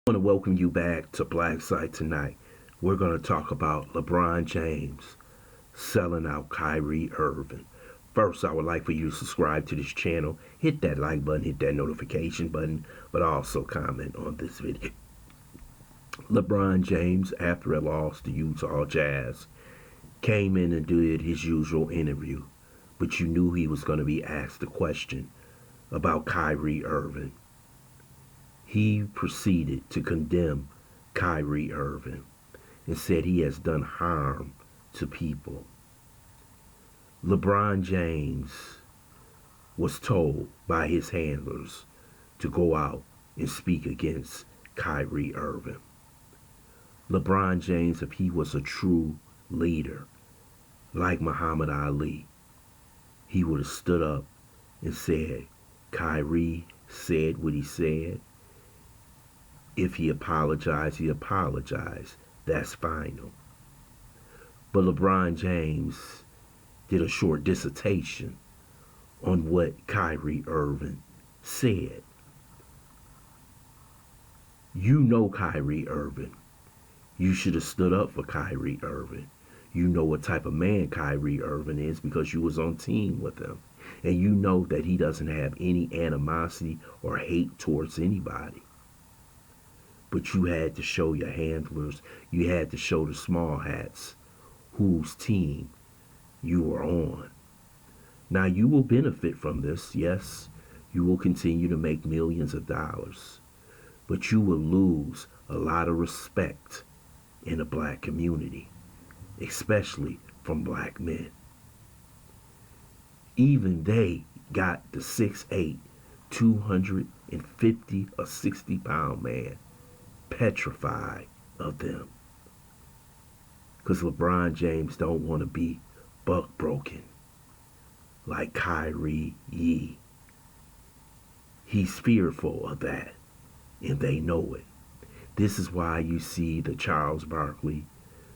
I want to welcome you back to Black Site tonight. We're going to talk about LeBron James selling out Kyrie Irving. First, I would like for you to subscribe to this channel, hit that like button, hit that notification button, but also comment on this video. LeBron James, after a loss to Utah Jazz, came in and did his usual interview, but you knew he was going to be asked a question about Kyrie Irving. He proceeded to condemn Kyrie Irving and said he has done harm to people. LeBron James was told by his handlers to go out and speak against Kyrie Irving. LeBron James, if he was a true leader like Muhammad Ali, he would have stood up and said, Kyrie said what he said. If he apologized, he apologized. That's final. But LeBron James did a short dissertation on what Kyrie Irving said. You know Kyrie Irving. You should have stood up for Kyrie Irving. You know what type of man Kyrie Irving is because you was on team with him. And you know that he doesn't have any animosity or hate towards anybody. But you had to show your handlers, you had to show the small hats whose team you were on. Now you will benefit from this, yes. You will continue to make millions of dollars. But you will lose a lot of respect in the black community, especially from black men. Even they got the 6'8", 250 or 60-pound man petrified of them, because LeBron James don't want to be buck broken like Kyrie Yee. He's fearful of that, and they know it. This is why you see the Charles Barkley,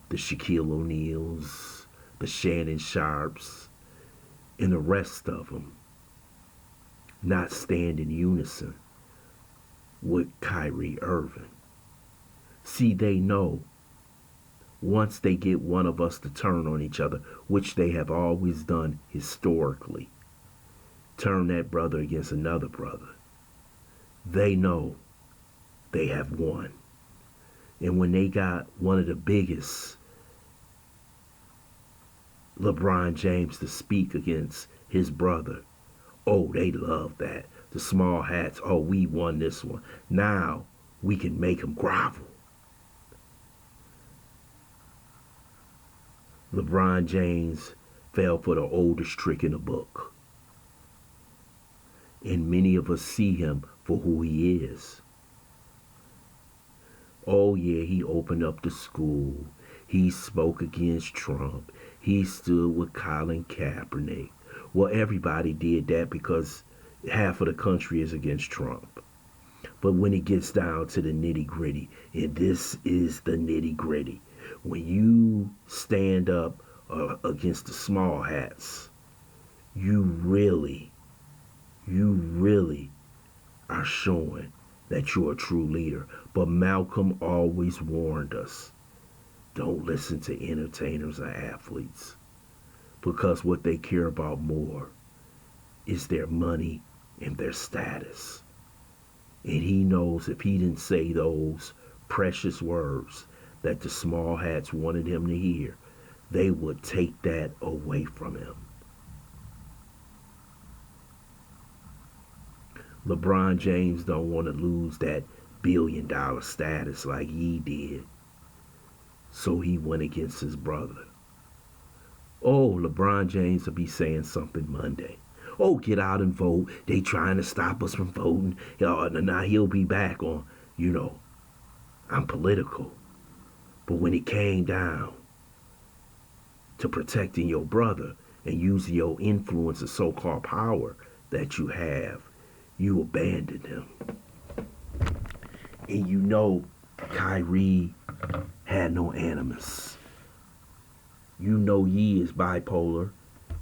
the Shaquille O'Neals, the Shannon Sharps, and the rest of them not stand in unison with Kyrie Irving. See, they know once they get one of us to turn on each other, which they have always done historically, turn that brother against another brother, they know they have won. And when they got one of the biggest, LeBron James, to speak against his brother, oh, they love that. The small hats, oh, we won this one. Now we can make them grovel. LeBron James fell for the oldest trick in the book. And many of us see him for who he is. Oh yeah, he opened up the school. He spoke against Trump. He stood with Colin Kaepernick. Well, everybody did that because half of the country is against Trump. But when it gets down to the nitty gritty, and this is the nitty gritty, when you stand up against the small hats, you really are showing that you're a true leader. But Malcolm always warned us, don't listen to entertainers or athletes, because what they care about more is their money and their status. And he knows if he didn't say those precious words that the small hats wanted him to hear, they would take that away from him. LeBron James don't want to lose that billion-dollar status like he did. So he went against his brother. Oh, LeBron James will be saying something Monday. Oh, get out and vote. They trying to stop us from voting. Now he'll be back on, I'm political. But when it came down to protecting your brother and using your influence and so-called power that you have, you abandoned him. And Kyrie had no animus. He is bipolar.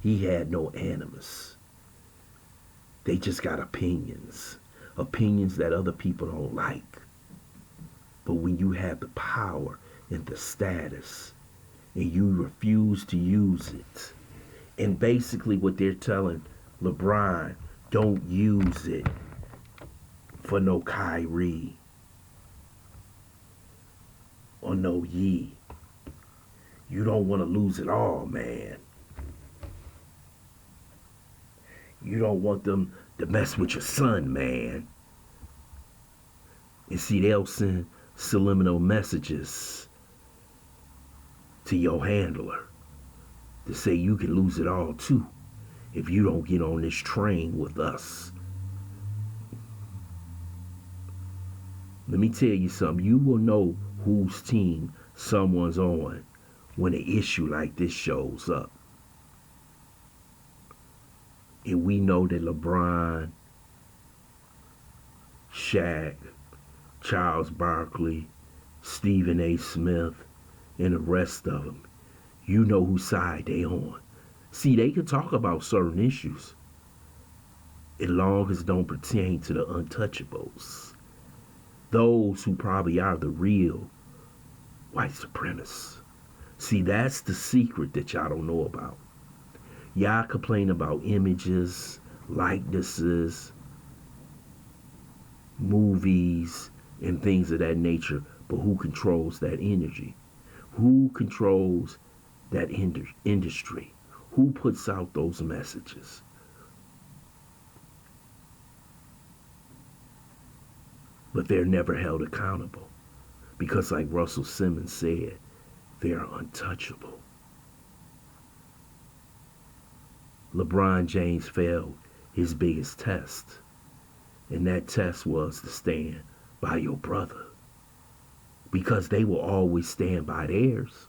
He had no animus. They just got opinions. Opinions that other people don't like. But when you have the power and the status and you refuse to use it, and basically what they're telling LeBron, don't use it for no Kyrie or no Yee. You don't want to lose it all, man. You don't want them to mess with your son, man. And see, they'll send subliminal messages to your handler to say you can lose it all too if you don't get on this train with us. Let me tell you something. You will know whose team someone's on when an issue like this shows up. And we know that LeBron, Shaq, Charles Barkley, Stephen A. Smith, and the rest of them, you know whose side they on. See, they can talk about certain issues as long as it don't pertain to the untouchables. Those who probably are the real white supremacists. See, that's the secret that y'all don't know about. Y'all complain about images, likenesses, movies, and things of that nature, but who controls that energy? Who controls that industry? Who puts out those messages? But they're never held accountable because, like Russell Simmons said, they're untouchable. LeBron James failed his biggest test, and that test was to stand by your brother, because they will always stand by theirs.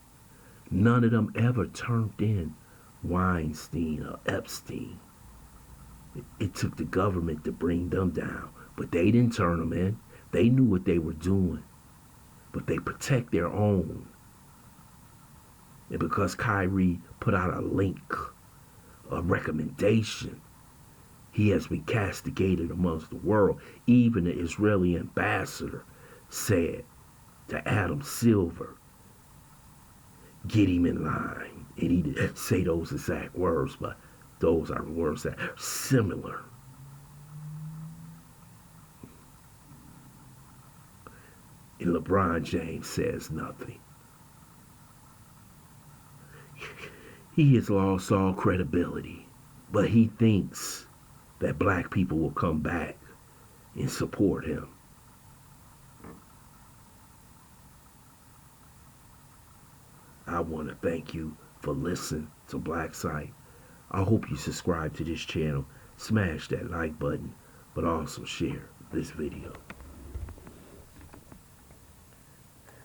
None of them ever turned in Weinstein or Epstein. It took the government to bring them down, but they didn't turn them in. They knew what they were doing, but they protect their own. And because Kyrie put out a link, a recommendation, he has been castigated amongst the world. Even the Israeli ambassador said to Adam Silver, get him in line. And he didn't say those exact words, but those are words that are similar. And LeBron James says nothing. He has lost all credibility, but he thinks that black people will come back and support him. I want to thank you for listening to Black Site. I hope you subscribe to this channel, smash that like button, but also share this video.